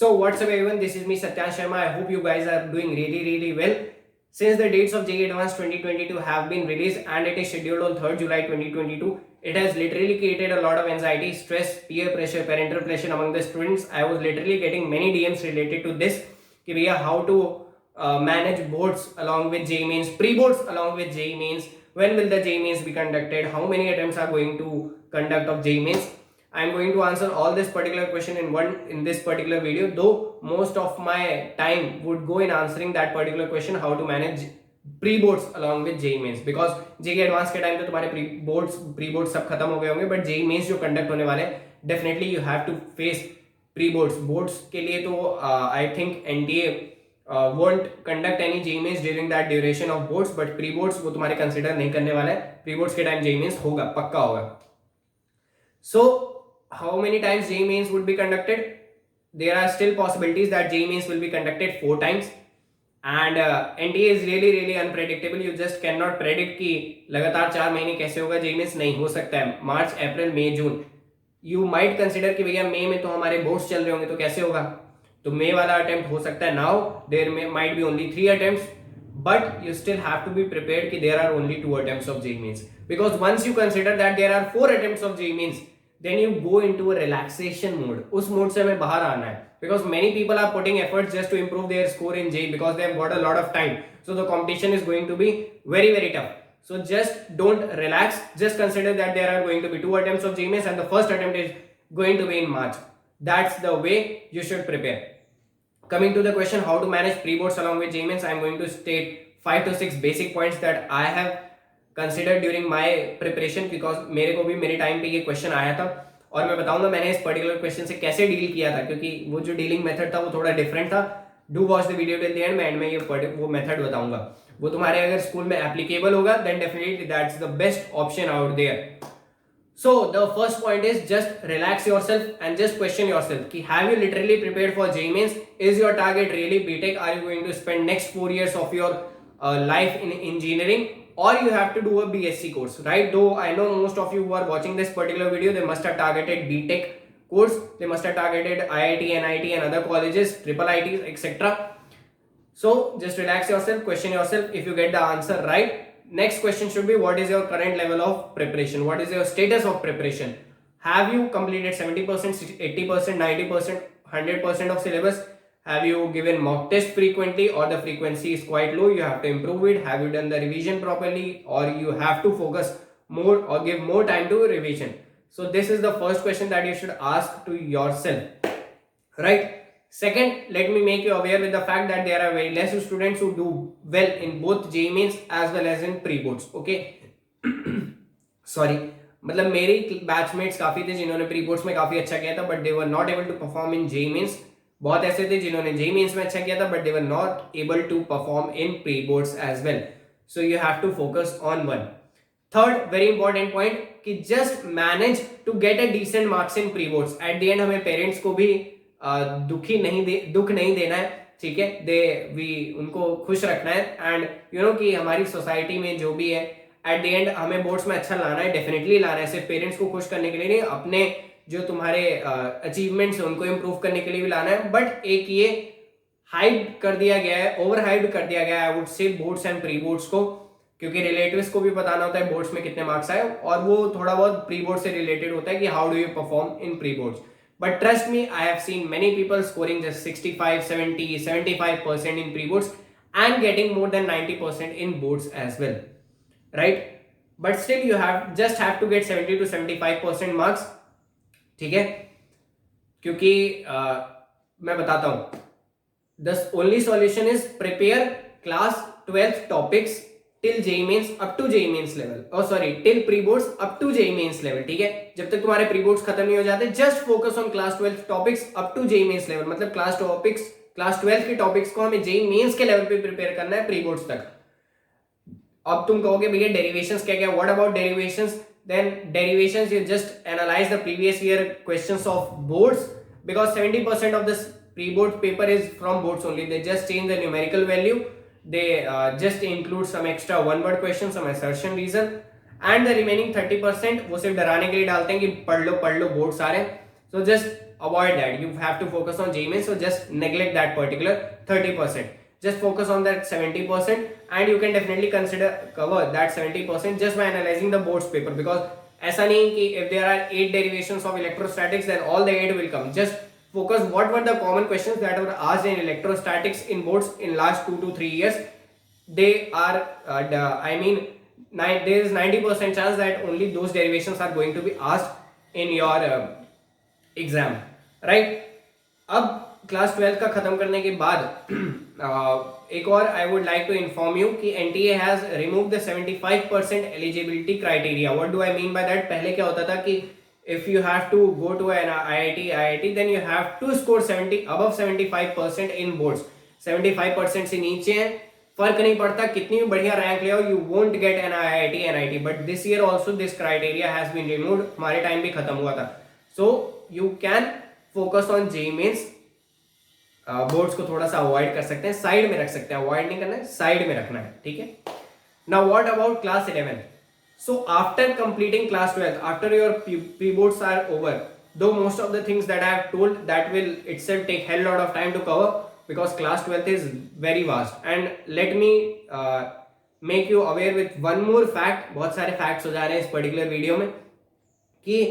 So what's up everyone, this is me Satyan Sharma. I hope you guys are doing really well. Since the dates of JEE Advanced 2022 have been released and it is scheduled on 3rd July 2022, it has literally created a lot of anxiety, stress, peer pressure, parental pressure among the students. I was literally getting many DMs related to this, कि भैया how to manage boards along with JEE Mains, pre-boards along with JEE Mains, when will the JEE Mains be conducted, how many attempts are going to conduct of JEE Mains. I am going to answer all this particular question in this particular video, though most of my time would go in answering that particular question, how to manage pre-boards along with JEE Mains, because JEE Advanced के time पे तुम्हारे pre-boards सब खत्म हो गए होंगे, but JEE Mains जो conduct होने वाले definitely you have to face boards के लिए तो I think NTA won't conduct any JEE Mains during that duration of boards, but pre-boards वो तुम्हारे consider नहीं करने वाला है. Pre-boards के टाइम JEE Mains होगा, पक्का होगा. So how many times JEE Mains would be conducted? There are still possibilities that JEE Mains will be conducted 4 times, and NTA is really unpredictable. You just cannot predict कि लगातार 4 महीने कैसे होगा JEE Mains. नहीं हो सकता है. मार्च, अप्रैल, मई, जून. You might consider कि भैया मई में तो हमारे बोर्ड्स चल रहे होंगे तो कैसे होगा, तो मई वाला अटेम्प्ट हो सकता है. Now there might be only 3 attempts, but you still have to be prepared कि there are only 2 attempts of JEE Mains, because once you consider that there are 4 attempts of JEE Mains, then you go into a relaxation mode. उस mode से हमें बाहर आना है, because many people are putting efforts just to improve their score in JEE because they have got a lot of time, so the competition is going to be very tough. So just don't relax, just consider that there are going to be 2 attempts of JEE Mains and the first attempt is going to be in March. That's the way you should prepare. Coming to the question how to manage pre-boards along with JEE Mains, I am going to state 5 to 6 basic points that I have consider during my preparation, because मेरे को भी मेरे time पे ये question आया था और मैं बताऊंगा मैंने इस पर्टिकुलर क्वेश्चन से कैसे डील किया था, क्योंकि वो जो डीलिंग मेथड था वो थोड़ा डिफरेंट था. Do watch the video till the end. मैं एंड में ये वो मेथड बताऊंगा. वो तुम्हारे अगर स्कूल में एप्लीकेबल होगा then definitely that's the best option out there. So the first point is just relax yourself and just question yourself कि have you literally prepared for JEE Mains? Is your target really BTech? Are you going to spend next 4 years of your life in engineering, or you have to do a BSc course, right? Though I know most of you who are watching this particular video, they must have targeted BTech course, they must have targeted IIT, NIT and other colleges, triple ITs, etc. So just relax yourself, question yourself. If you get the answer right, next question should be what is your current level of preparation, what is your status of preparation. Have you completed 70%, 80%, 90%, 100% of syllabus? Have you given mock test frequently, or the frequency is quite low, you have to improve it? Have you done the revision properly, or you have to focus more or give more time to revision? So this is the first question that you should ask to yourself, right? Second, let me make you aware with the fact that there are very less students who do well in both JEE Mains as well as in pre-boards. Okay. Sorry, मतलब मेरे batchmates काफी थे जिन्होंने pre-boards में काफी अच्छा किया था, but they were not able to perform in JEE Mains. बहुत ऐसे थे जिन्होंने JEE Mains में अच्छा किया था, but they were not able to perform in pre-boards as well. So you have to focus on one. Third, very important point कि just manage to get a decent marks in pre-boards. At the end हमें parents को भी दुख नहीं देना है, ठीक है. उनको खुश रखना है, एंड यू नो कि हमारी सोसाइटी में जो भी है एट द एंड हमें बोर्ड्स में अच्छा लाना है, डेफिनेटली लाना है. सिर्फ पेरेंट्स को खुश करने के लिए नहीं, अपने जो तुम्हारे अचीवमेंट्स है उनको इम्प्रूव करने के लिए भी लाना है. बट एक ये हाइड कर दिया गया है, ओवर हाइड कर दिया गया है I would say boards and pre boards को, क्योंकि रिलेटिव्स को भी बताना होता है बोर्ड्स में कितने मार्क्स आए, और वो थोड़ा बहुत प्री बोर्ड से रिलेटेड होता है कि how do you perform in pre boards. But trust me, I have seen many people scoring just 65, 70, 75% in pre-boards and getting more than 90% in boards as well, right? But still you just have to get 70 to 75% marks, ठीक है. क्योंकि मैं बताता हूँ, the only solution is prepare class 12th topics till JEE Mains up to JEE Mains level, till pre-boards up to JEE Mains level, ठीक है. जब तक तुम्हारे pre-boards खत्म नहीं हो जाते, just focus on class 12 topics up to JEE Mains level. मतलब class 12 के टॉपिक्स को हमें JEE Mains के लेवल पे प्रिपेयर करना है pre-boards तक. अब तुम कहोगे भैया डेरिवेशंस क्या, what about derivations? Then derivations you just analyze the previous year questions of boards, because 70% of this pre-board paper is from boards only. They just change the numerical value, they just include some extra one word questions, some assertion reason, and the remaining 30% वो सिर्फ डराने के लिए डालते हैं कि पढ़ लो boards आ रहे हैं. So just avoid that. You have to focus on JEE Mains, so just neglect that particular 30%. Just focus on that 70%, and you can definitely consider cover that 70% just by analyzing the boards paper. Because ऐसा नहीं कि if there are 8 derivations of electrostatics, then all the 8 will come. Just focus what were the common questions that were asked in electrostatics in boards in last 2 to 3 years. They are, there is 90% chance that only those derivations are going to be asked in your exam, right. अब class 12 का खत्म करने के बाद एक और I would like to inform you कि NTA has remove the 75% eligibility criteria. What do I mean by that? पहले क्या होता था कि if you have to go to an IIT then you have to score 70 above 75% in boards. 75% से नीचे है, फर्क नहीं पड़ता कितनी भी बढ़िया रैंक ले आओ, you won't get an IIT NIT. But this year also this criteria has been removed. हमारे टाइम भी खत्म हुआ था. So you can focus on JEE Mains. Boards को थोड़ा सा अवॉइड कर सकते हैं, साइड में रख सकते हैं. अवॉइड नहीं करना है, साइड में रखना है, ठीक है. Now what about class 11? So after completing class 12, after your pre boards are over, though most of the things that I have told that will itself take hell lot of time to cover because class 12th is very vast. And let me make you aware with one more fact. बहुत सारे facts हो जा रहे हैं इस particular video में कि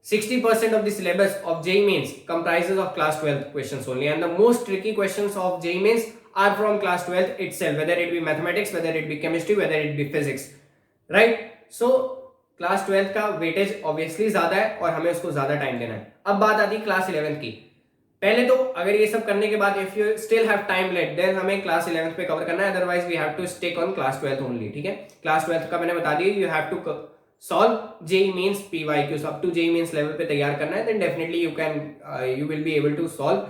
60% of the syllabus of JEE Mains comprises of class 12th questions only, and the most tricky questions of JEE Mains are from class 12th itself, whether it be mathematics, whether it be chemistry, whether it be physics, right? So class 12th का weightage obviously ज्यादा है और हमें उसको ज्यादा time देना है. अब बात आती है क्लास 11th की. पहले तो अगर ये सब करने के बाद if you still have time left then हमें क्लास 11th पे कवर करना है, otherwise we have to stick on class 12th only, ठीक है. क्लास 12th का मैंने बता दिया, you have to solve JEE Mains PYQs up to JEE Mains level पे तैयार करना है. Then definitely you will be able to solve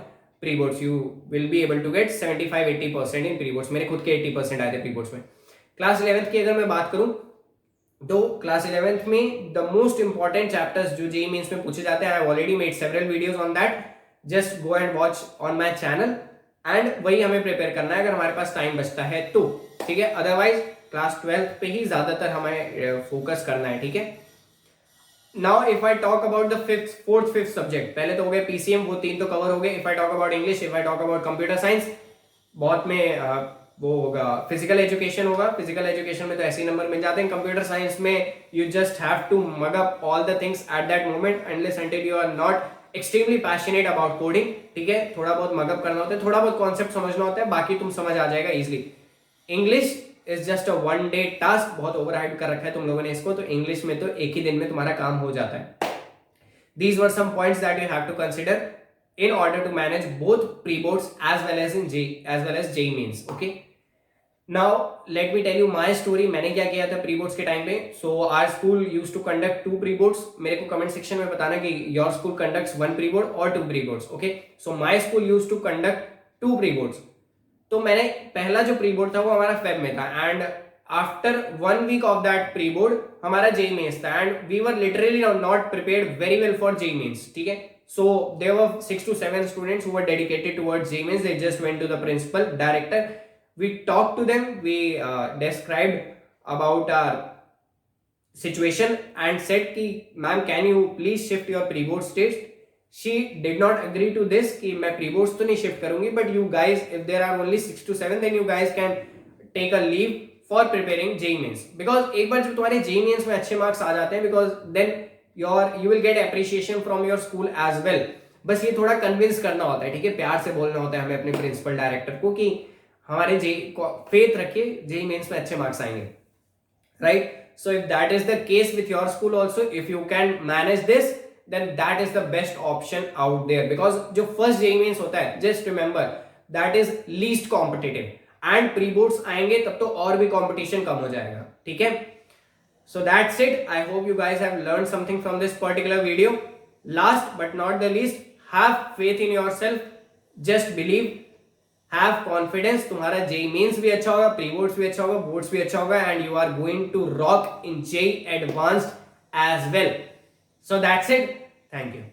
pre boards. You will be able to get 75-80% in pre boards. मेरे खुद के 80% आए थे pre boards में. क्लास 11th की अगर मैं बात करूं तो क्लास 11th में द मोस्ट इंपॉर्टेंट चैप्टर्स जो जेईई मेंस में पूछे जाते हैं, I have already made several videos on that. Just go and watch on my channel and वही हमें प्रिपेयर करना है अगर हमारे पास टाइम बचता है तो, ठीक है. अदरवाइज क्लास 12th पे ही ज्यादातर हमें फोकस करना है, ठीक है. Now if I talk about the fourth fifth subject, पहले तो हो गए पीसीएम, वो 3 तो कवर हो गए. If I talk about English, if I talk about computer science, बहुत में वो होगा फिजिकल एजुकेशन होगा. फिजिकल एजुकेशन में तो ऐसे ही नंबर मिल जाते हैं. कंप्यूटर साइंस में you just have to mug up all the things at that moment unless until you are not extremely passionate about coding, ठीक है. थोड़ा बहुत मगअप करना होता है, थोड़ा बहुत कॉन्सेप्ट समझना होता है, बाकी तुम समझ आ जाएगा easily. English is just a one day task. बहुत ओवरहाइड कर रखा है तुम लोगों ने इसको, तो इंग्लिश में तो एक ही दिन में तुम्हारा काम हो जाता है. These were some points that you have to consider in order to manage both pre-boards as well as JEE Mains, okay. Now let me tell you my story. मैंने क्या किया था pre-boards के टाइम पे. So our school used to conduct 2 pre-boards. मेरे को comment section में बताना कि your school conducts 1 pre-board or 2 pre-boards, okay. So my school used to conduct 2 pre-boards. तो मैंने पहला जो pre-board था वो हमारा Feb में था, and after 1 week of that pre-board हमारा JEE Mains था, and we were literally not prepared very well for JEE Mains, ठीक है. So there were 6 to 7 students who were dedicated towards JEE Mains. They just went to the principal, director. We talked to them. We described about our situation and said कि ma'am can you please shift your pre-board dates. She did not agree to this कि मैं pre-boards तो नहीं shift करूँगी, but you guys if there are only 6 to 7 then you guys can take a leave for preparing JEE Mains. Because एक बार जब तुम्हारे JEE Mains में अच्छे मार्क्स आ जाते हैं, because then you will get appreciation from your school as well. बस ये थोड़ा कन्विंस करना होता है, ठीक है. प्यार से बोलना होता है हमें अपने प्रिंसिपल डायरेक्टर को कि हमारे फेथ रखिए जेईई मेंस में अच्छे मार्क्स आएंगे, right. So if that is the case with your school also, if you can manage this then that is the best option out there. Because जो first JEE Mains होता है, just remember that is least competitive, and pre boards आएंगे तब तो और भी competition कम हो जाएगा, ठीक है. So that's it. I hope you guys have learned something from this particular video. Last but not the least, have faith in yourself. Just believe. Have confidence. तुम्हारा JEE Mains भी अच्छा होगा, pre boards भी अच्छा होगा, boards भी अच्छा होगा, and you are going to rock in JEE Advanced as well. So that's it. Thank you.